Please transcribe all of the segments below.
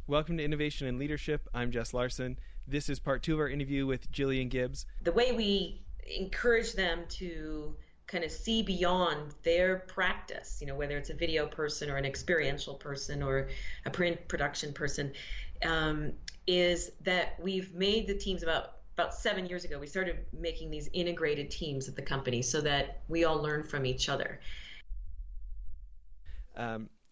Welcome to Innovation and Leadership. I'm Jess Larson. This is part 2 of our interview with Jillian Gibbs. The way we encourage them to kind of see beyond their practice, whether it's a video person or an experiential person or a print production person, is that we've made the teams about 7 years ago. We started making these integrated teams at the company so that we all learn from each other.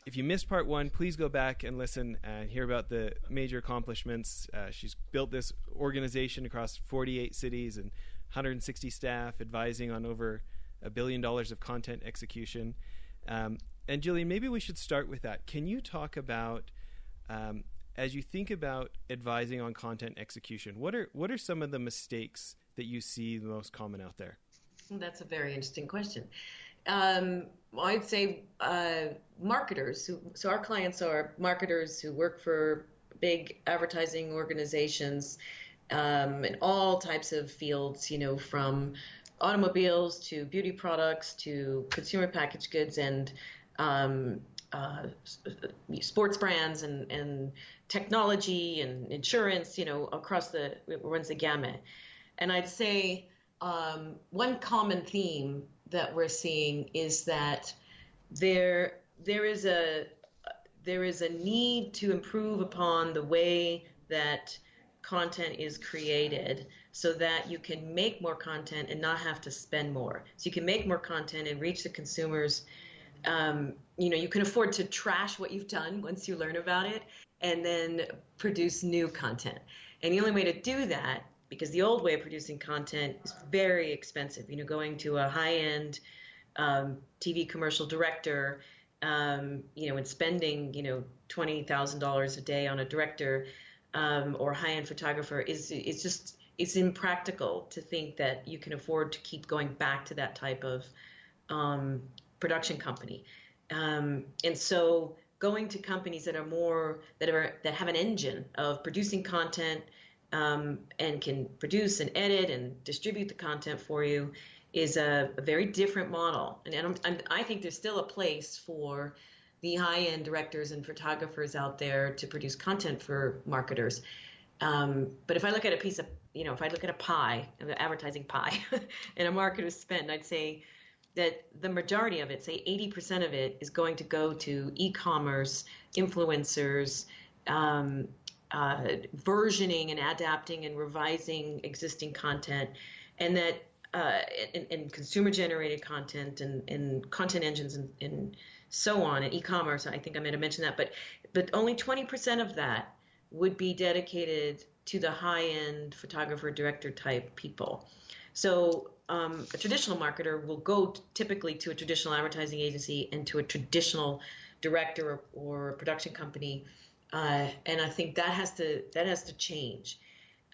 If you missed part 1, please go back and listen and hear about the major accomplishments. She's built this organization across 48 cities and 160 staff, advising on over $1 billion of content execution. And Jillian, maybe we should start with that. Can you talk about, as you think about advising on content execution, what are some of the mistakes that you see the most common out there? That's a very interesting question. I'd say marketers. So our clients are marketers who work for big advertising organizations in all types of fields, from automobiles to beauty products to consumer packaged goods and sports brands and technology and insurance, it runs the gamut. And I'd say one common theme that we're seeing is that there is a need to improve upon the way that content is created so that you can make more content and not have to spend more. So you can make more content and reach the consumers. You can afford to trash what you've done once you learn about it and then produce new content. And the only way to do that, because the old way of producing content is very expensive, going to a high-end TV commercial director, and spending, $20,000 a day on a director or high-end photographer it's impractical to think that you can afford to keep going back to that type of production company. And so going to companies that have an engine of producing content and can produce and edit and distribute the content for you is a very different model. And I think there's still a place for the high-end directors and photographers out there to produce content for marketers. But if I look at if I look at a pie, the advertising pie, and a marketer's spend, I'd say that the majority of it, say 80% of it, is going to go to e-commerce, influencers, versioning and adapting and revising existing content, and that and consumer-generated content and content engines and so on, and e-commerce. I think I might have mentioned that, but only 20% of that would be dedicated to the high-end photographer, director type people. So a traditional marketer will go typically to a traditional advertising agency and to a traditional director or production company. And I think that has to change.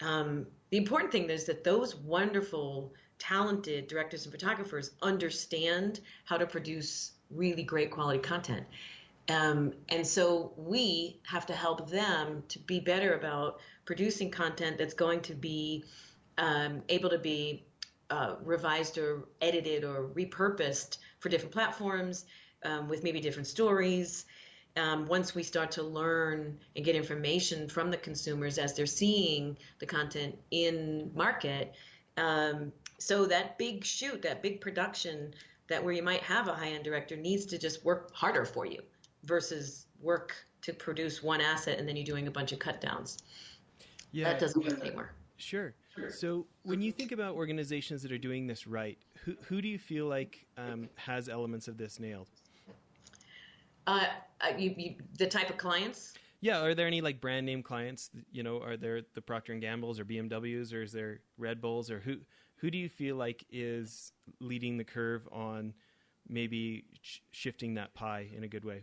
The important thing is that those wonderful, talented directors and photographers understand how to produce really great quality content. And so we have to help them to be better about producing content that's going to be able to be revised or edited or repurposed for different platforms with maybe different stories. Once we start to learn and get information from the consumers as they're seeing the content in market. So that big shoot, that big production, that where you might have a high-end director needs to just work harder for you versus work to produce one asset and then you're doing a bunch of cut downs. Yeah, that doesn't work anymore. Sure. So when you think about organizations that are doing this right, who do you feel like has elements of this nailed? The type of clients? Yeah. Are there any like brand name clients? Are there the Procter & Gamble's or BMW's, or is there Red Bulls, or who do you feel like is leading the curve on maybe shifting that pie in a good way?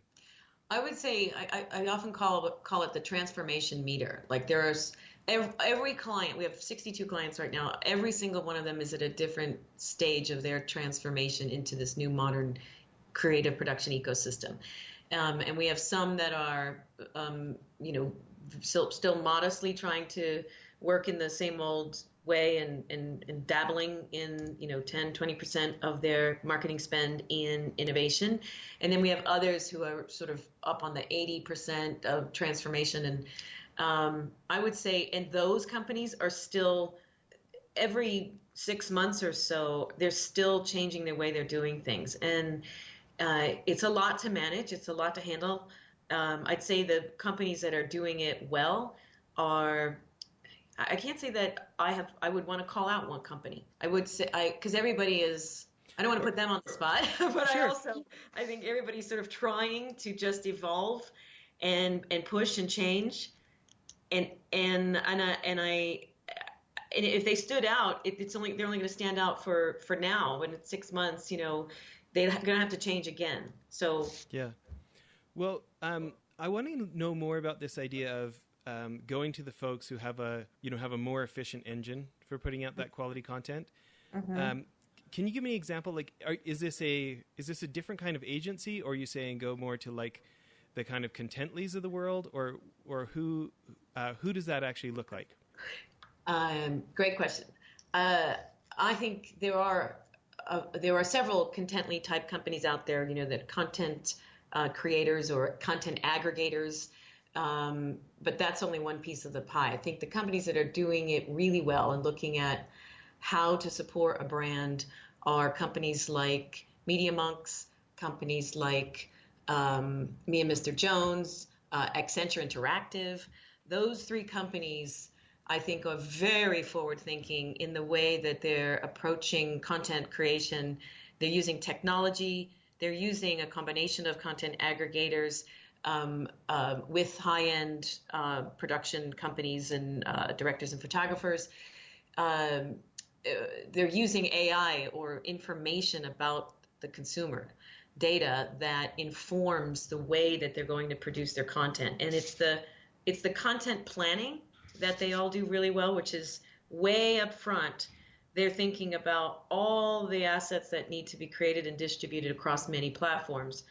I would say I often call it the transformation meter. Like there's every client, we have 62 clients right now. Every single one of them is at a different stage of their transformation into this new modern creative production ecosystem. And we have some that are, still modestly trying to work in the same old way and dabbling in 10-20% of their marketing spend in innovation, and then we have others who are sort of up on the 80% of transformation. And I would say, and those companies are still, every 6 months or so, they're still changing the way they're doing things, and it's a lot to manage. It's a lot to handle. I'd say the companies that are doing it well are, I can't say that I would want to call out one company. I would say, because everybody is, I don't want to put them on the spot, but Sure. I think everybody's sort of trying to just evolve and push and change. And if they stood out, they're only going to stand out for now. When it's 6 months, they're going to have to change again. So yeah. Well, I want to know more about this idea of going to the folks who have a more efficient engine for putting out that quality content. Mm-hmm. Can you give me an example? Like, is this a different kind of agency, or are you saying go more to like the kind of Contently's of the world, or who does that actually look like? Great question. I think there are several Contently type companies out there, that content creators or content aggregators, but that's only one piece of the pie. I think the companies that are doing it really well and looking at how to support a brand are companies like Media Monks, companies like Me and Mr. Jones, Accenture Interactive. Those three companies, I think, are very forward-thinking in the way that they're approaching content creation. They're using technology. They're using a combination of content aggregators with high-end production companies and directors and photographers. They're using AI or information about the consumer, data that informs the way that they're going to produce their content. And it's the content planning that they all do really well, which is way up front. They're thinking about all the assets that need to be created and distributed across many platforms,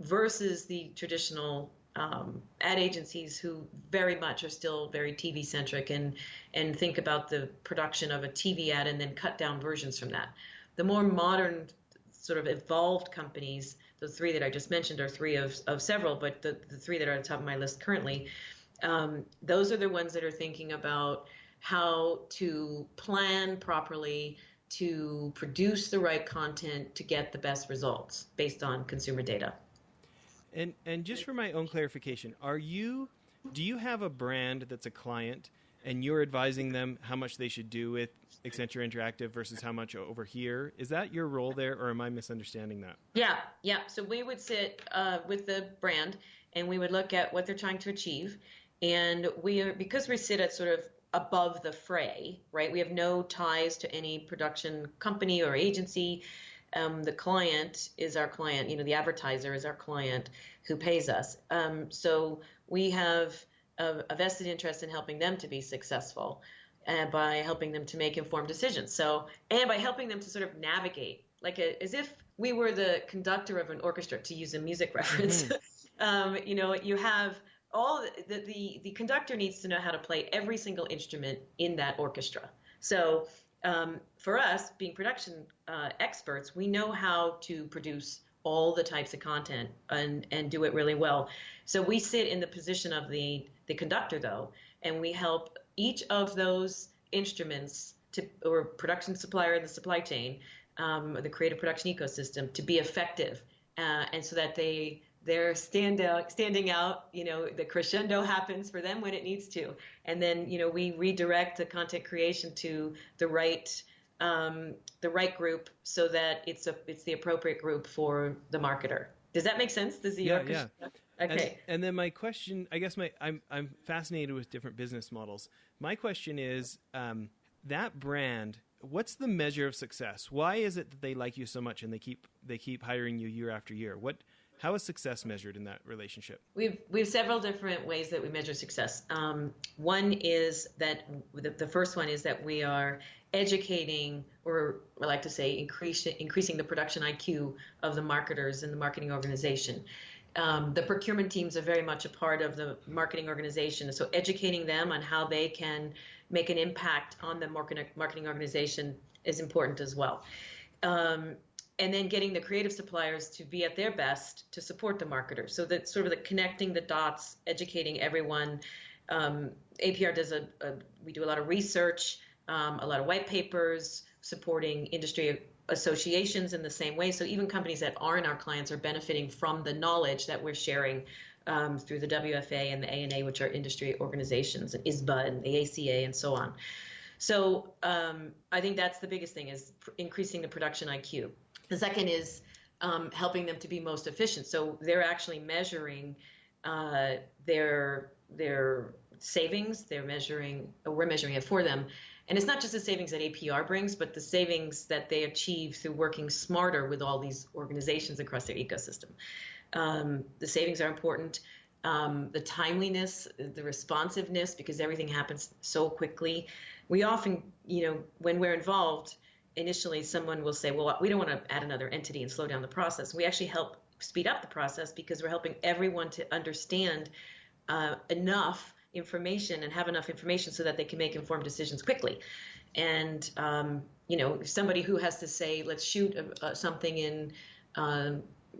versus the traditional ad agencies who very much are still very TV centric and think about the production of a TV ad and then cut down versions from that. The more modern, sort of evolved companies, the three that I just mentioned are three of several, but the three that are on top of my list currently, those are the ones that are thinking about how to plan properly to produce the right content to get the best results based on consumer data. And just for my own clarification, do you have a brand that's a client and you're advising them how much they should do with Accenture Interactive versus how much over here? Is that your role there, or am I misunderstanding that? Yeah. So we would sit with the brand and we would look at what they're trying to achieve. And because we sit at sort of above the fray, right? We have no ties to any production company or agency. The client is our client, the advertiser is our client who pays us. So we have a vested interest in helping them to be successful by helping them to make informed decisions. And by helping them to sort of navigate, as if we were the conductor of an orchestra, to use a music reference. Mm-hmm. You have all the conductor needs to know how to play every single instrument in that orchestra. So for us, being production experts, we know how to produce all the types of content and do it really well. So we sit in the position of the conductor, though, and we help each of those instruments or production supplier in the supply chain, the creative production ecosystem, to be effective, and so that they're standing out, the crescendo happens for them when it needs to. And then, we redirect the content creation to the right group so that it's the appropriate group for the marketer. Does that make sense? Yeah. Okay. And then my question, I guess I'm fascinated with different business models. My question is, that brand, what's the measure of success? Why is it that they like you so much and they keep hiring you year after year? How is success measured in that relationship? We have several different ways that we measure success. One is that the first one is that we are educating, or I like to say increasing the production IQ of the marketers in the marketing organization. The procurement teams are very much a part of the marketing organization. So educating them on how they can make an impact on the marketing organization is important as well. And then getting the creative suppliers to be at their best to support the marketer. So that sort of the connecting the dots, educating everyone. APR does we do a lot of research, a lot of white papers, supporting industry associations in the same way. So even companies that aren't our clients are benefiting from the knowledge that we're sharing through the WFA and the ANA, which are industry organizations, and ISBA and the ACA and so on. So I think that's the biggest thing, is increasing the production IQ. The second is helping them to be most efficient. So they're actually measuring their savings. We're measuring it for them. And it's not just the savings that APR brings, but the savings that they achieve through working smarter with all these organizations across their ecosystem. The savings are important. The timeliness, the responsiveness, because everything happens so quickly. We often, when we're involved, initially someone will say, well, we don't want to add another entity and slow down the process. We actually help speed up the process because we're helping everyone to understand enough information and have enough information so that they can make informed decisions quickly. And, somebody who has to say, let's shoot something in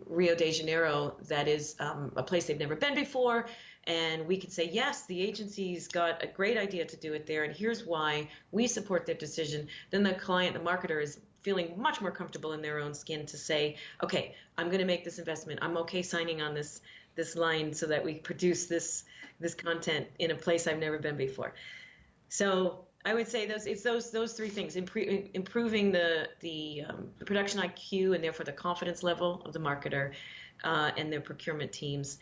Rio de Janeiro that is a place they've never been before, and we could say, yes, the agency's got a great idea to do it there, and here's why we support their decision. Then the client, the marketer, is feeling much more comfortable in their own skin to say, okay, I'm going to make this investment. I'm okay signing on this line so that we produce this content in a place I've never been before. So I would say those three things: improving the production IQ and therefore the confidence level of the marketer and their procurement teams,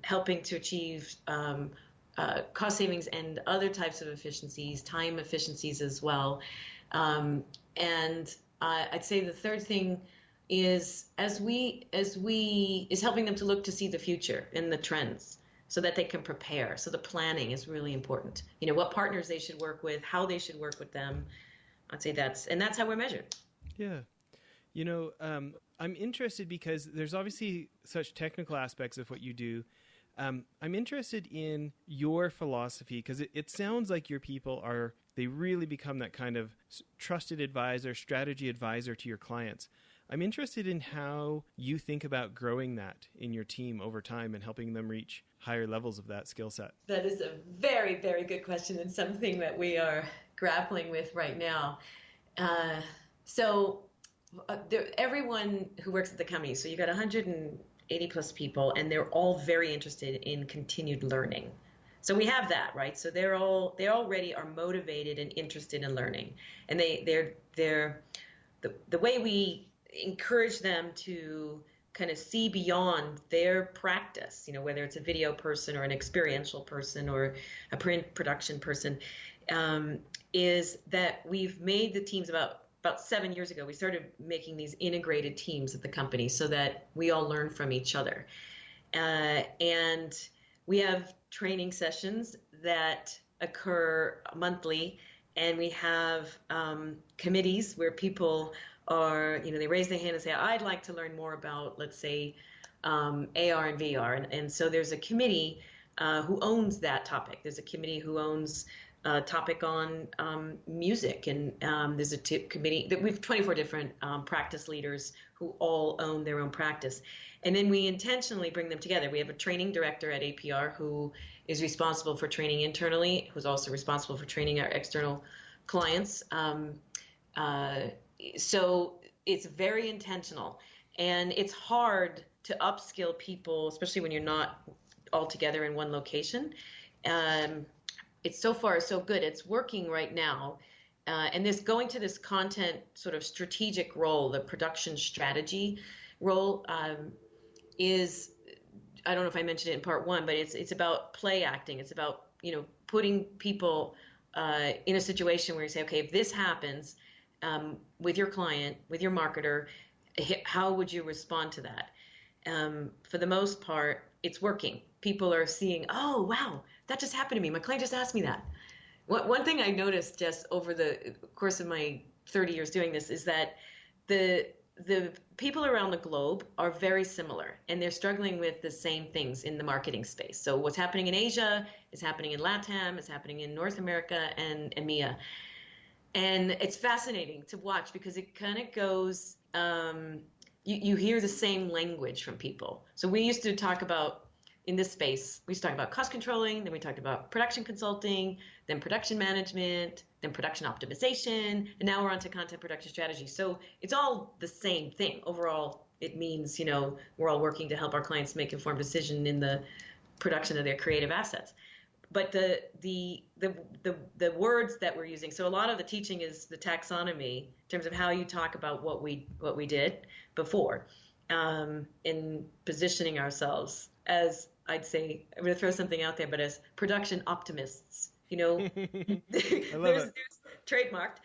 helping to achieve cost savings and other types of efficiencies, time efficiencies as well. And I'd say the third thing is helping them to look to see the future and the trends, so that they can prepare. So the planning is really important. What partners they should work with, how they should work with them. I'd say that's how we're measured. Yeah. I'm interested because there's obviously such technical aspects of what you do. I'm interested in your philosophy, because it sounds like your people they really become that kind of trusted advisor, strategy advisor to your clients. I'm interested in how you think about growing that in your team over time and helping them reach higher levels of that skill set. That is a very, very good question, and something that we are grappling with right now. Everyone who works at the company, so you've got 180 plus people, and they're all very interested in continued learning. So we have that, right? So they already are motivated and interested in learning, and the way we encourage them to kind of see beyond their practice, whether it's a video person or an experiential person or a print production person, is that we've made the teams about 7 years ago. We started making these integrated teams at the company so that we all learn from each other. And we have training sessions that occur monthly, and we have committees where people they raise their hand and say, I'd like to learn more about, let's say, AR and VR. And so there's a committee who owns that topic. There's a committee who owns a topic on music. And there's a committee that we have 24 different practice leaders who all own their own practice. And then we intentionally bring them together. We have a training director at APR who is responsible for training internally, who's also responsible for training our external clients. So it's very intentional, and it's hard to upskill people, especially when you're not all together in one location. It's so far so good. It's working right now. And this going to this content sort of strategic role, the production strategy role, is, I don't know if I mentioned it in part one, but it's about play acting. It's about, putting people in a situation where you say, okay, if this happens, with your client, with your marketer, how would you respond to that? For the most part, it's working. People are seeing, oh, wow, that just happened to me. My client just asked me that. One thing I noticed just over the course of my 30 years doing this is that the people around the globe are very similar, and they're struggling with the same things in the marketing space. So what's happening in Asia is happening in LATAM, is happening in North America and EMEA. And it's fascinating to watch because it kind of goes, you hear the same language from people. So we used to talk about, in this space, we used to talk about cost controlling, then we talked about production consulting, then production management, then production optimization, and now we're on to content production strategy. So it's all the same thing. Overall, it means, we're all working to help our clients make informed decision in the production of their creative assets. But the words that we're using, so a lot of the teaching is the taxonomy in terms of how you talk about what we did before, in positioning ourselves as, I'd say, I'm going to throw something out there, but as production optimists. I love there's trademarked.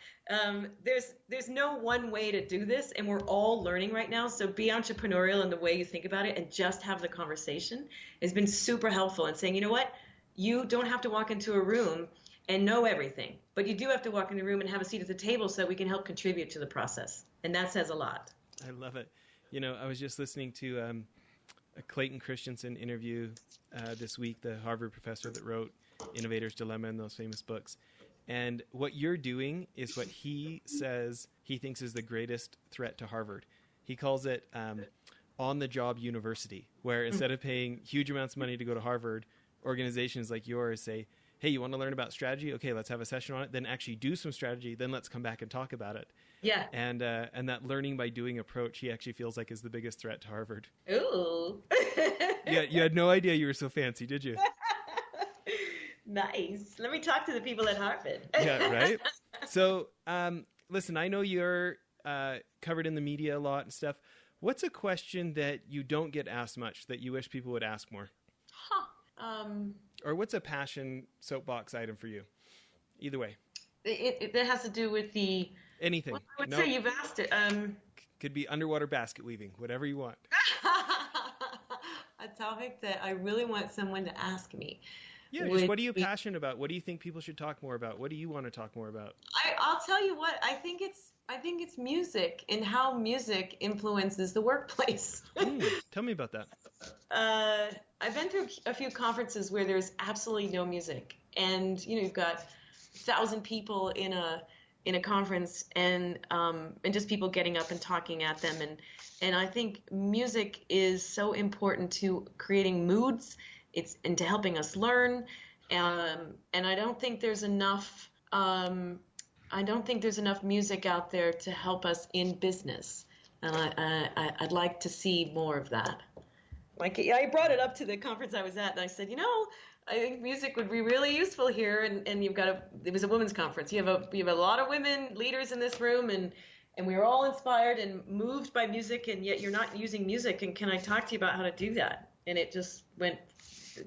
There's no one way to do this, and we're all learning right now. So be entrepreneurial in the way you think about it, and just have the conversation has been super helpful in saying, you know what, you don't have to walk into a room and know everything, but you do have to walk in the room and have a seat at the table so that we can help contribute to the process, and that says a lot. I love it. I was just listening to a Clayton Christensen interview this week, the Harvard professor that wrote Innovator's Dilemma and those famous books. And what you're doing is what he says he thinks is the greatest threat to Harvard. He calls it on-the-job university, where instead of paying huge amounts of money to go to Harvard, organizations like yours say, hey, you want to learn about strategy? Okay, let's have a session on it. Then actually do some strategy. Then let's come back and talk about it. Yeah. And that learning by doing approach, he actually feels like is the biggest threat to Harvard. Ooh. Yeah, you had no idea you were so fancy, did you? Nice. Let me talk to the people at Harvard. Yeah, right? So, listen, I know you're covered in the media a lot and stuff. What's a question that you don't get asked much that you wish people would ask more? Or what's a passion soapbox item for you? Either way. That has to do with the... Anything. Well, I would say you've asked it. Could be underwater basket weaving, whatever you want. A topic that I really want someone to ask me. Yeah, just what are you passionate about? What do you think people should talk more about? What do you want to talk more about? I'll tell you what, I think it's music and how music influences the workplace. Tell me about that. I've been through a few conferences where there's absolutely no music, and you've got 1,000 people in a conference, and just people getting up and talking at them, and I think music is so important to creating moods. It's into helping us learn, and I don't think there's enough. I don't think there's enough music out there to help us in business, and I'd like to see more of that. Like, I brought it up to the conference I was at, and I said, I think music would be really useful here, and it was a women's conference. You have a lot of women leaders in this room, and we are all inspired and moved by music, and yet you're not using music. And can I talk to you about how to do that? And it just went,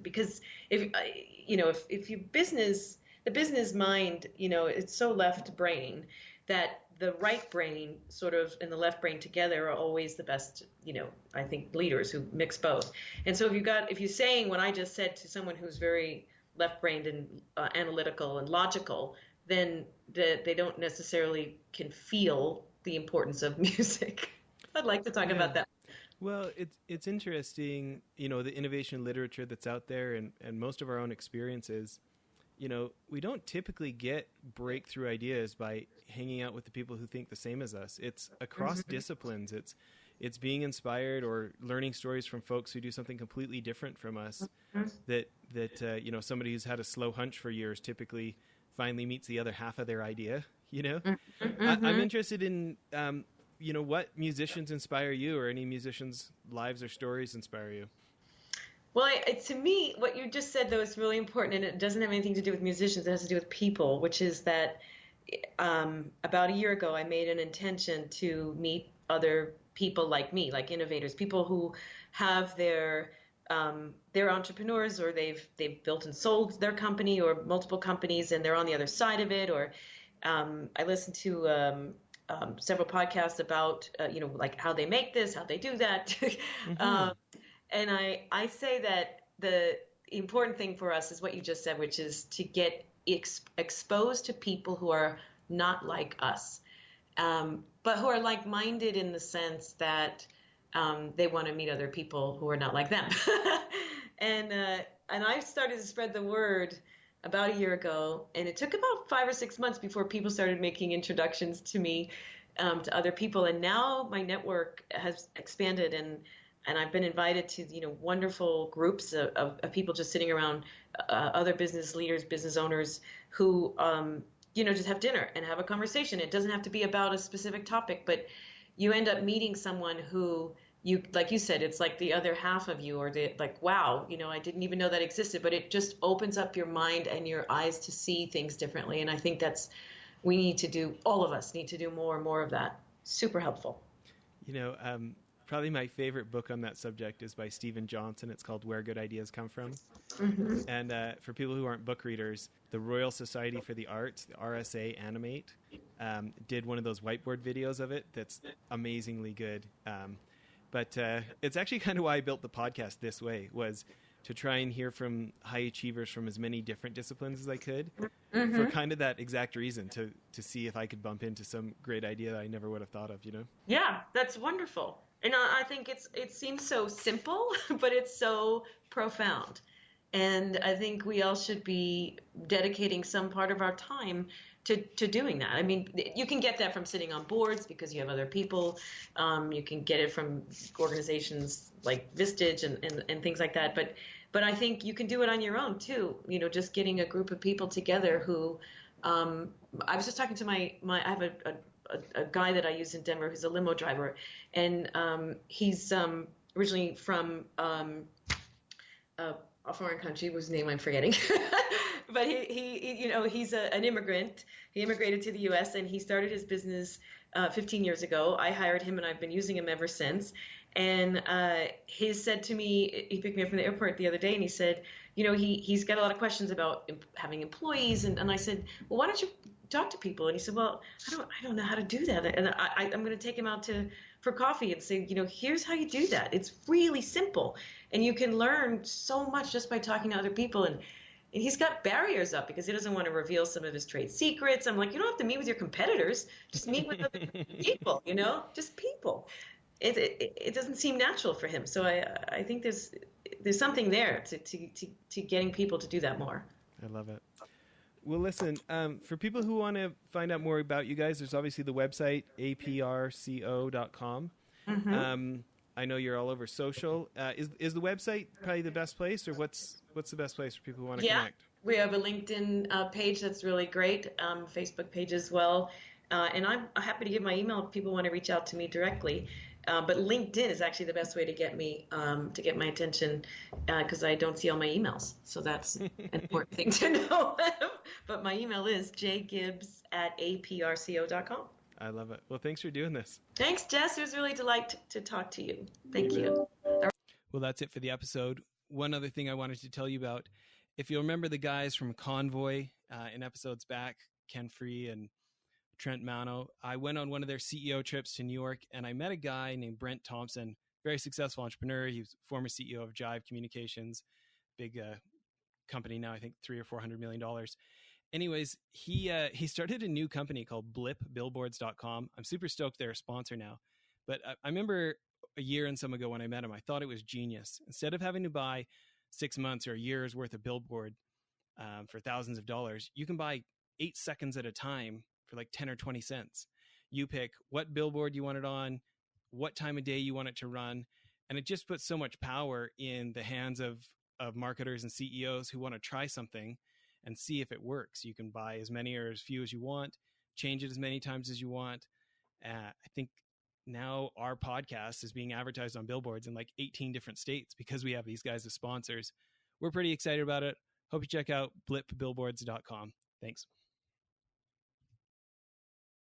because if you the business mind, it's so left brain that the right brain sort of and the left brain together are always the best, I think, leaders who mix both. And so if you're saying what I just said to someone who's very left-brained and analytical and logical, then they don't necessarily can feel the importance of music. I'd like to talk about that. Well, it's interesting, the innovation literature that's out there and most of our own experiences. We don't typically get breakthrough ideas by hanging out with the people who think the same as us. It's across disciplines. It's being inspired or learning stories from folks who do something completely different from us. That somebody who's had a slow hunch for years typically finally meets the other half of their idea. I'm interested in what musicians inspire you, or any musicians' lives or stories inspire you. Well, to me, what you just said, though, is really important, and it doesn't have anything to do with musicians. It has to do with people, which is that about a year ago, I made an intention to meet other people like me, like innovators, people who have they're entrepreneurs, or they've built and sold their company or multiple companies, and they're on the other side of it. Or I listened to several podcasts about like how they make this, how they do that. And I say that the important thing for us is what you just said, which is to get exposed to people who are not like us. but who are like-minded in the sense that they want to meet other people who are not like them. And I started to spread the word about a year ago, and it took about 5 or 6 months before people started making introductions to me, to other people. And now my network has expanded, and I've been invited to, wonderful groups of people just sitting around, other business leaders, business owners who, just have dinner and have a conversation. It doesn't have to be about a specific topic, but you end up meeting someone who like you said, it's like the other half of you, or wow, I didn't even know that existed, but it just opens up your mind and your eyes to see things differently. And I think all of us need to do more and more of that. Super helpful. Probably my favorite book on that subject is by Stephen Johnson. It's called Where Good Ideas Come From. Mm-hmm. And for people who aren't book readers, the Royal Society for the Arts, the RSA Animate, did one of those whiteboard videos of it that's amazingly good. But it's actually kind of why I built the podcast this way, was to try and hear from high achievers from as many different disciplines as I could, mm-hmm. for kind of that exact reason, to see if I could bump into some great idea that I never would have thought of, Yeah, that's wonderful. And I think it seems so simple, but it's so profound. And I think we all should be dedicating some part of our time to doing that. I mean, you can get that from sitting on boards because you have other people. You can get it from organizations like Vistage and things like that. But I think you can do it on your own too. Just getting a group of people together who, I was just talking to I have a guy that I use in Denver who's a limo driver, and he's originally from a foreign country whose name I'm forgetting. But he's an immigrant. He immigrated to the U.S. and he started his business 15 years ago. I hired him and I've been using him ever since. And he said to me, he picked me up from the airport the other day and he said, he's got a lot of questions about having employees. And I said, well, why don't you talk to people? And he said, well, I don't know how to do that. And I'm going to take him out for coffee and say, here's how you do that. It's really simple. And you can learn so much just by talking to other people. And he's got barriers up because he doesn't want to reveal some of his trade secrets. I'm like, you don't have to meet with your competitors. Just meet with other people, just people. It doesn't seem natural for him. So I think there's something there to getting people to do that more. I love it. Well, listen, for people who want to find out more about you guys, there's obviously the website, aprco.com. Mm-hmm. I know you're all over social. Is the website probably the best place, or what's the best place for people who want to connect? We have a LinkedIn page that's really great, Facebook page as well. And I'm happy to give my email if people want to reach out to me directly. But LinkedIn is actually the best way to get me, to get my attention, because I don't see all my emails. So that's an important thing to know. But my email is jgibbs@aprco.com. I love it. Well, thanks for doing this. Thanks, Jess. It was really a delight to talk to you. Thank you. Well, that's it for the episode. One other thing I wanted to tell you about, if you'll remember the guys from Convoy in episodes back, Ken Free and Trent Mano, I went on one of their CEO trips to New York, and I met a guy named Brent Thompson, very successful entrepreneur. He was former CEO of Jive Communications, big company now, I think $300 or $400 million. Anyways, he started a new company called blipbillboards.com. I'm super stoked they're a sponsor now. But I remember a year and some ago when I met him, I thought it was genius. Instead of having to buy 6 months or a year's worth of billboard for thousands of dollars, you can buy 8 seconds at a time for like 10 or 20 cents. You pick what billboard you want it on, what time of day you want it to run. And it just puts so much power in the hands of marketers and CEOs who want to try something and see if it works. You can buy as many or as few as you want, change it as many times as you want. I think now our podcast is being advertised on billboards in like 18 different states because we have these guys as sponsors. We're pretty excited about it. Hope you check out blipbillboards.com. Thanks.